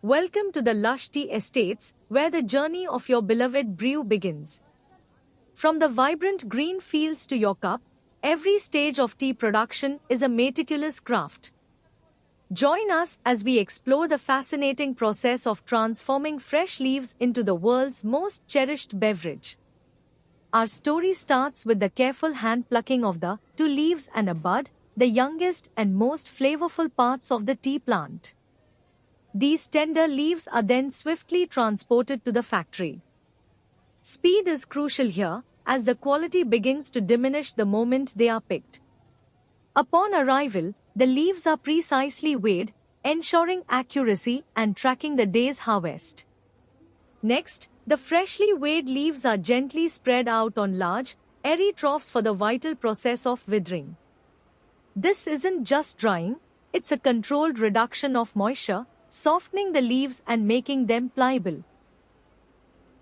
Welcome to the Lush Tea Estates, where the journey of your beloved brew begins. From the vibrant green fields to your cup, every stage of tea production is a meticulous craft. Join us as we explore the fascinating process of transforming fresh leaves into the world's most cherished beverage. Our story starts with the careful hand plucking of the two leaves and a bud, the youngest and most flavorful parts of the tea plant. These tender leaves are then swiftly transported to the factory. Speed is crucial here, as the quality begins to diminish the moment they are picked. Upon arrival, the leaves are precisely weighed, ensuring accuracy and tracking the day's harvest. Next, the freshly weighed leaves are gently spread out on large, airy troughs for the vital process of withering. This isn't just drying, it's a controlled reduction of moisture, softening the leaves and making them pliable.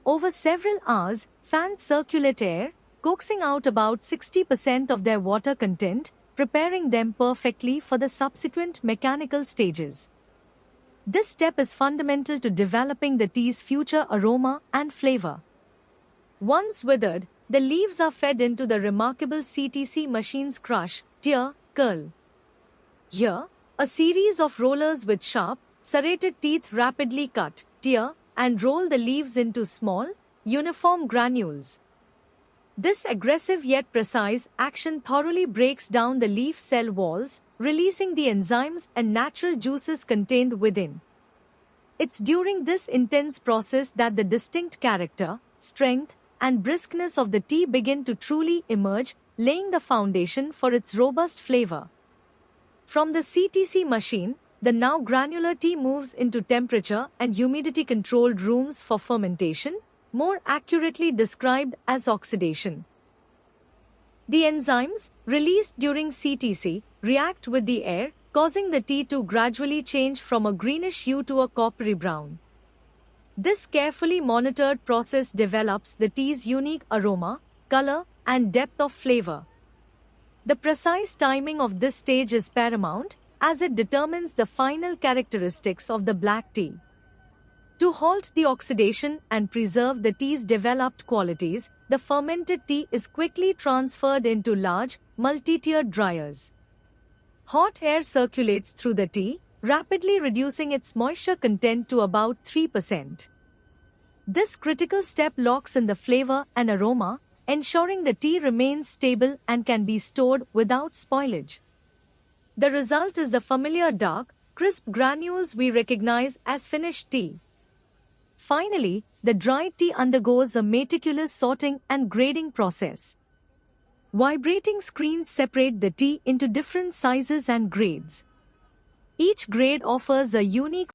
Over several hours, fans circulate air, coaxing out about 60% of their water content, preparing them perfectly for the subsequent mechanical stages. This step is fundamental to developing the tea's future aroma and flavor. Once withered, the leaves are fed into the remarkable CTC machine's crush, tear, curl. Here, a series of rollers with sharp, serrated teeth rapidly cut, tear, and roll the leaves into small, uniform granules. This aggressive yet precise action thoroughly breaks down the leaf cell walls, releasing the enzymes and natural juices contained within. It's during this intense process that the distinct character, strength, and briskness of the tea begin to truly emerge, laying the foundation for its robust flavor. From the CTC machine, the now granular tea moves into temperature and humidity-controlled rooms for fermentation, more accurately described as oxidation. The enzymes, released during CTC, react with the air, causing the tea to gradually change from a greenish hue to a coppery brown. This carefully monitored process develops the tea's unique aroma, color, and depth of flavor. The precise timing of this stage is paramount, as it determines the final characteristics of the black tea. To halt the oxidation and preserve the tea's developed qualities, the fermented tea is quickly transferred into large, multi-tiered dryers. Hot air circulates through the tea, rapidly reducing its moisture content to about 3%. This critical step locks in the flavor and aroma, ensuring the tea remains stable and can be stored without spoilage. The result is the familiar dark, crisp granules we recognize as finished tea. Finally, the dried tea undergoes a meticulous sorting and grading process. Vibrating screens separate the tea into different sizes and grades. Each grade offers a unique